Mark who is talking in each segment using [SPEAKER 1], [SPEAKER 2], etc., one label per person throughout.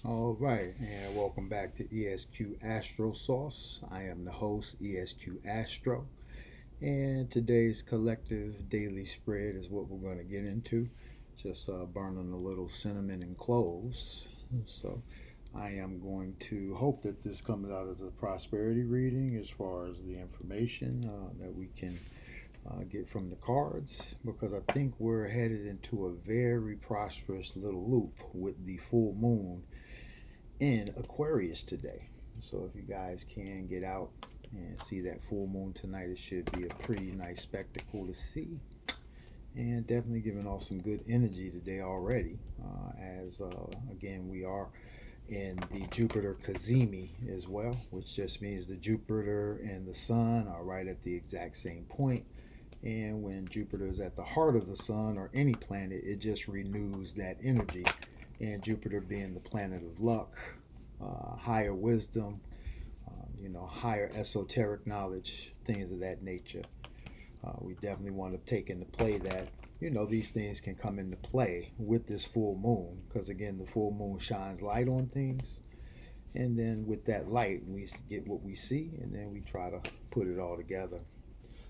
[SPEAKER 1] All right, and welcome back to ESQ-Astro Sauce. I am the host, ESQ-Astro, and today's collective daily spread is what we're going to get into. Just burning a little cinnamon and cloves. So, I am going to hope that this comes out as a prosperity reading as far as the information that we can get from the cards, because I think we're headed into a very prosperous little loop with the full moon in Aquarius today. So if you guys can get out and see that full moon tonight, it should be a pretty nice spectacle to see. And definitely giving off some good energy today already, as again we are in the Jupiter Cazimi as well, which just means the Jupiter and the Sun are right at the exact same point. And when Jupiter is at the heart of the Sun or any planet, it just renews that energy. And Jupiter being the planet of luck, higher wisdom, higher esoteric knowledge, things of that nature. We definitely want to take into play that these things can come into play with this full moon, because again the full moon shines light on things, and then with that light we get what we see, and then we try to put it all together.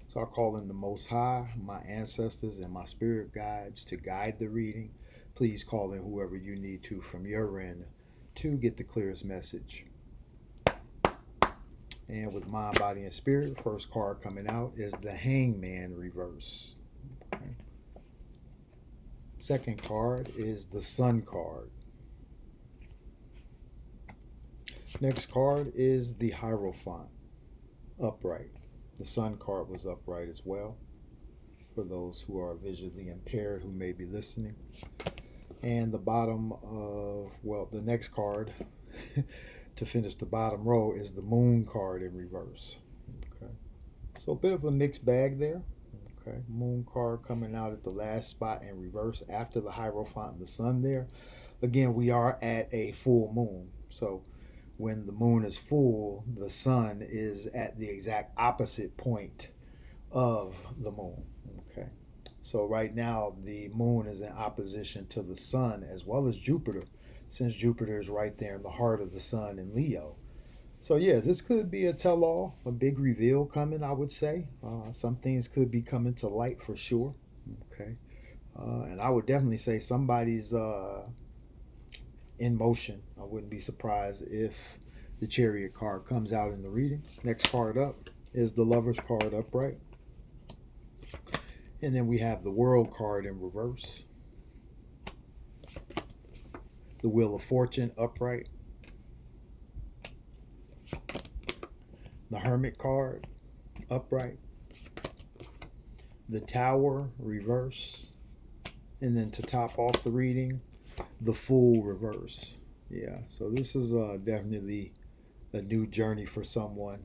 [SPEAKER 1] So I call in the Most High, my ancestors, and my spirit guides to guide the reading. Please call in whoever you need to from your end to get the clearest message. And with mind, body, and spirit, first card coming out is the Hangman reverse. Okay. Second card is the Sun card. Next card is the Hierophant, upright. The Sun card was upright as well, for those who are visually impaired who may be listening. And the bottom of, well, the next card to finish the bottom row is the Moon card in reverse. Okay. So a bit of a mixed bag there. Okay. Moon card coming out at the last spot in reverse after the Hierophant and the Sun there. Again, we are at a full moon. So when the moon is full, the Sun is at the exact opposite point of the moon. Okay. So right now the moon is in opposition to the Sun as well as Jupiter, since Jupiter is right there in the heart of the Sun in Leo. So yeah, this could be a tell-all, a big reveal coming, I would say. Some things could be coming to light for sure. Okay. And I would definitely say somebody's in motion. I wouldn't be surprised if the Chariot card comes out in the reading. Next card up is the Lover's card upright. And then we have the World card in reverse, the Wheel of Fortune upright, the Hermit card upright, the Tower reverse, and then to top off the reading, the Fool reverse. Yeah, so this is definitely a new journey for someone.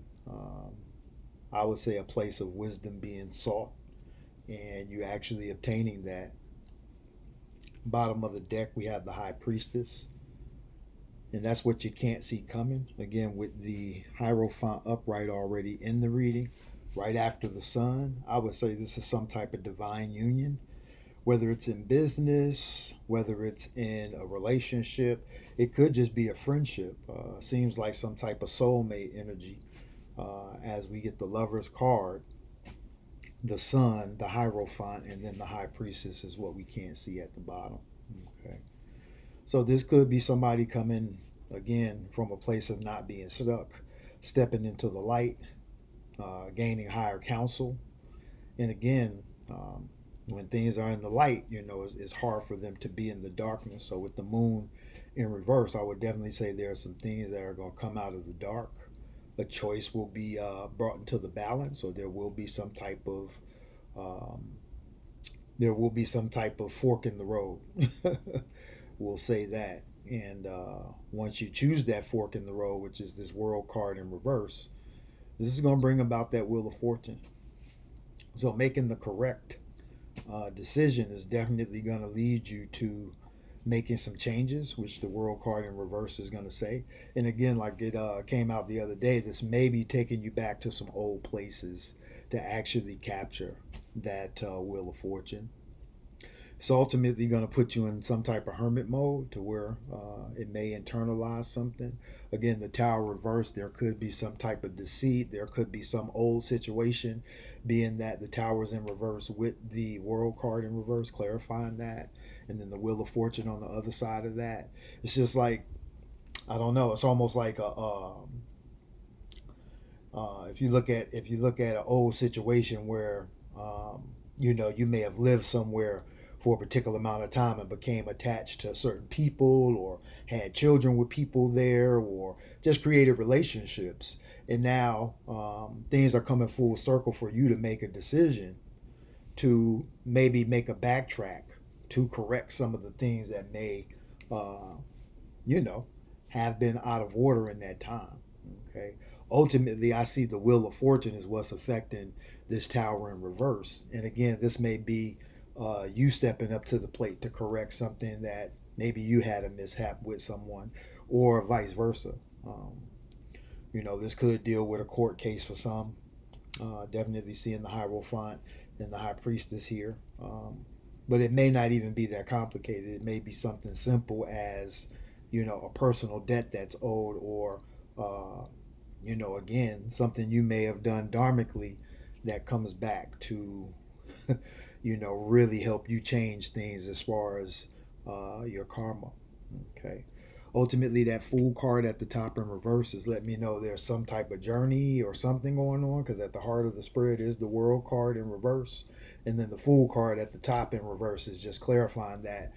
[SPEAKER 1] I would say a place of wisdom being sought, and you actually obtaining that. Bottom of the deck, we have the High Priestess, and that's what you can't see coming. Again, with the Hierophant upright already in the reading, right after the Sun, I would say this is some type of divine union, whether it's in business, whether it's in a relationship. It could just be a friendship. Seems like some type of soulmate energy. As we get the Lover's card, the Sun, the Hierophant, and then the High Priestess is what we can't see at the bottom. Okay. So this could be somebody coming again from a place of not being stuck, stepping into the light, gaining higher counsel. And again, when things are in the light, it's hard for them to be in the darkness. So with the moon in reverse, I would definitely say there are some things that are going to come out of the dark. A choice will be brought into the balance, or there will be some type of fork in the road. We'll say that. And once you choose that fork in the road, which is this World card in reverse, this is going to bring about that Wheel of Fortune. So making the correct decision is definitely going to lead you to making some changes, which the World card in reverse is going to say. And again, like it came out the other day, this may be taking you back to some old places to actually capture that Wheel of Fortune. It's ultimately going to put you in some type of hermit mode to where it may internalize something. Again, the Tower reverse, there could be some type of deceit. There could be some old situation, being that the Tower's in reverse with the World card in reverse, clarifying that. And then the Wheel of Fortune on the other side of that. It's just like, I don't know. It's almost like if you look at an old situation where you may have lived somewhere for a particular amount of time and became attached to certain people, or had children with people there, or just created relationships, and now things are coming full circle for you to make a decision to maybe make a backtrack to correct some of the things that may uh, you know have been out of order in that time. Okay. Ultimately, I see the Wheel of Fortune is what's affecting this Tower in reverse. And again, this may be you stepping up to the plate to correct something that maybe you had a mishap with someone, or vice versa. Um, this could deal with a court case for some. Definitely seeing the Hierophant and the High Priestess here. But it may not even be that complicated. It may be something simple as, a personal debt that's owed, or again, something you may have done dharmically that comes back to, really help you change things as far as your karma. Okay. Ultimately, that Fool card at the top in reverse is letting me know there's some type of journey or something going on, because at the heart of the spread is the World card in reverse. And then the Fool card at the top in reverse is just clarifying that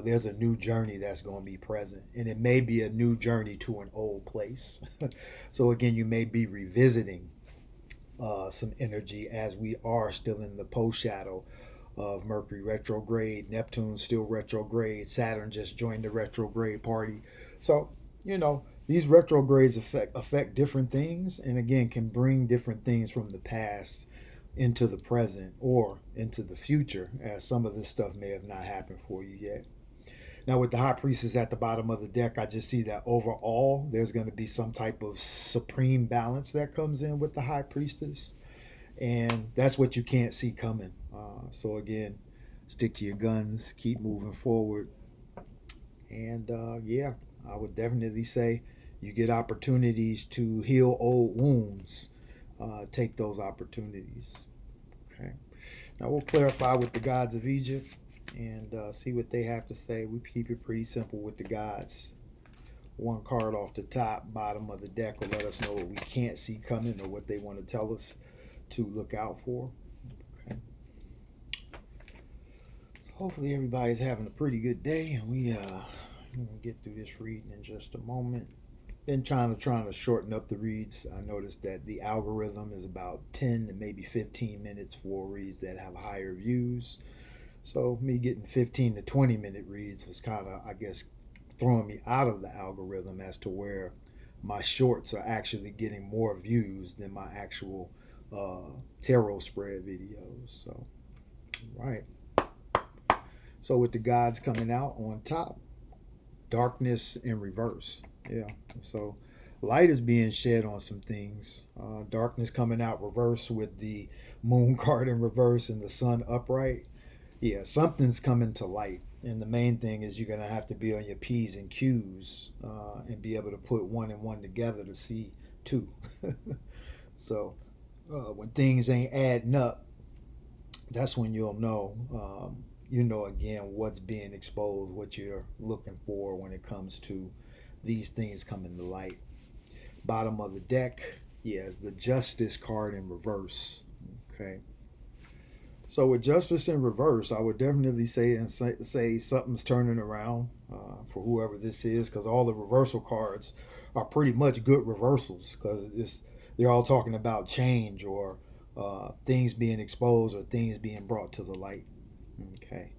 [SPEAKER 1] there's a new journey that's going to be present. And it may be a new journey to an old place. So, again, you may be revisiting some energy, as we are still in the post shadow of Mercury retrograde, Neptune still retrograde, Saturn just joined the retrograde party. So, these retrogrades affect different things, and again can bring different things from the past into the present or into the future, as some of this stuff may have not happened for you yet. Now, with the High Priestess at the bottom of the deck, I just see that overall there's going to be some type of supreme balance that comes in with the High Priestess. And that's what you can't see coming. So, again, stick to your guns, keep moving forward. And yeah, I would definitely say you get opportunities to heal old wounds. Take those opportunities. Okay. Now, we'll clarify with the gods of Egypt and see what they have to say. We keep it pretty simple with the gods. One card off the top, bottom of the deck will let us know what we can't see coming, or what they want to tell us to look out for. Okay. So hopefully everybody's having a pretty good day, and we'll get through this reading in just a moment. Been trying to shorten up the reads. I noticed that the algorithm is about 10 to maybe 15 minutes for reads that have higher views. So me getting 15 to 20-minute reads was kind of, I guess, throwing me out of the algorithm as to where my shorts are actually getting more views than my actual tarot spread videos. So, right. So with the gods coming out on top, darkness in reverse. Yeah. So light is being shed on some things. Darkness coming out reverse with the moon card in reverse and the sun upright. Yeah, something's coming to light. And the main thing is you're going to have to be on your P's and Q's and be able to put one and one together to see two. So when things ain't adding up, that's when you'll know, again, what's being exposed, what you're looking for when it comes to these things coming to light. Bottom of the deck, yes, the Justice card in reverse. Okay. So with Justice in reverse, I would definitely say something's turning around for whoever this is, because all the reversal cards are pretty much good reversals, because they're all talking about change, or things being exposed, or things being brought to the light. Okay.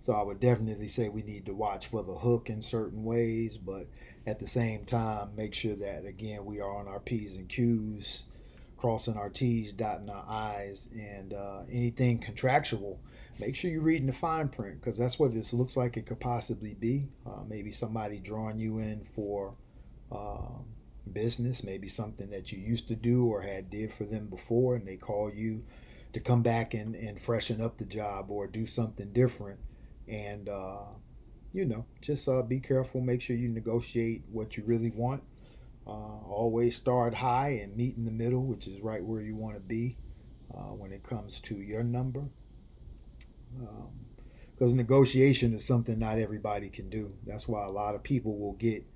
[SPEAKER 1] So I would definitely say we need to watch for the hook in certain ways, but at the same time, make sure that, again, we are on our P's and Q's, crossing our T's, dotting our I's, and anything contractual, make sure you're reading the fine print, because that's what this looks like it could possibly be. Maybe somebody drawing you in for business, maybe something that you used to do or had did for them before, and they call you to come back and freshen up the job or do something different. And just be careful. Make sure you negotiate what you really want. Always start high and meet in the middle, which is right where you want to be when it comes to your number. Because negotiation is something not everybody can do. That's why a lot of people will get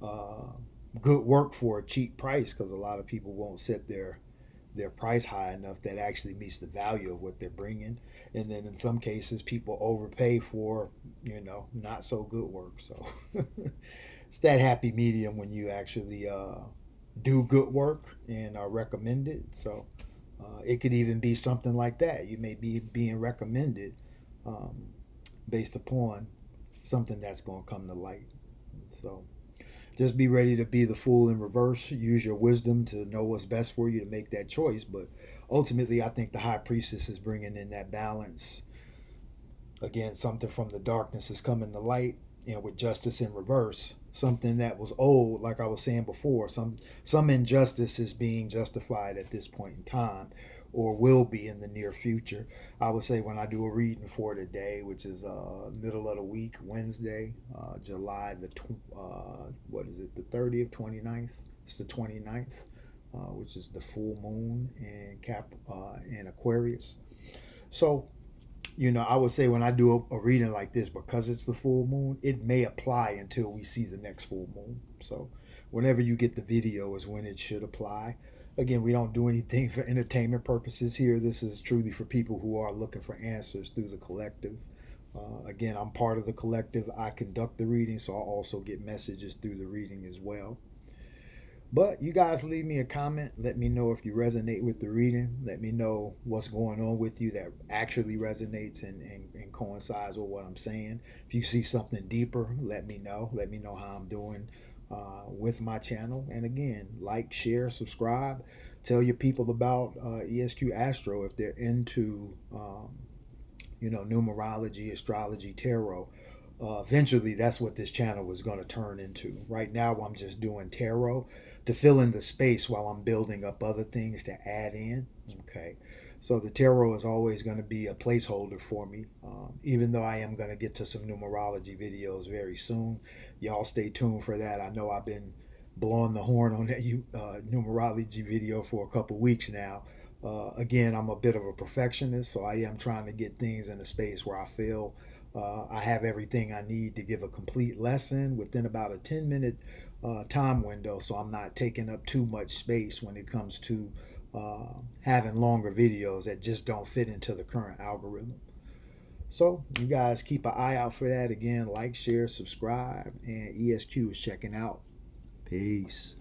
[SPEAKER 1] uh, good work for a cheap price, because a lot of people won't set their price high enough that actually meets the value of what they're bringing. And then in some cases, people overpay for not so good work. So it's that happy medium when you actually do good work and are recommended. So it could even be something like that. You may be being recommended um, based upon something that's going to come to light. So just be ready to be the fool in reverse. Use your wisdom to know what's best for you to make that choice. But ultimately, I think the high priestess is bringing in that balance. Again, something from the darkness is coming to light, and with justice in reverse, something that was old, like I was saying before, some injustice is being justified at this point in time, or will be in the near future. I would say when I do a reading for today, which is middle of the week, Wednesday, July what is it, the 30th, 29th? It's the 29th, which is the full moon in Aquarius. So I would say when I do a reading like this, because it's the full moon, it may apply until we see the next full moon. So whenever you get the video is when it should apply. Again, we don't do anything for entertainment purposes here. This is truly for people who are looking for answers through the collective. Again, I'm part of the collective. I conduct the reading, so I'll also get messages through the reading as well. But you guys leave me a comment. Let me know if you resonate with the reading. Let me know what's going on with you that actually resonates and coincides with what I'm saying. If you see something deeper, let me know. Let me know how I'm doing with my channel. And again, like, share, subscribe. Tell your people about ESQ-Astro if they're into, numerology, astrology, tarot. Eventually, that's what this channel is going to turn into. Right now, I'm just doing tarot to fill in the space while I'm building up other things to add in. Okay. So the tarot is always going to be a placeholder for me, even though I am going to get to some numerology videos very soon. Y'all stay tuned for that. I know I've been blowing the horn on that numerology video for a couple weeks now. Again, I'm a bit of a perfectionist, so I am trying to get things in a space where I feel I have everything I need to give a complete lesson within about a 10-minute time window, so I'm not taking up too much space when it comes to having longer videos that just don't fit into the current algorithm. So you guys keep an eye out for that. Again, like, share, subscribe, and ESQ is checking out. Peace.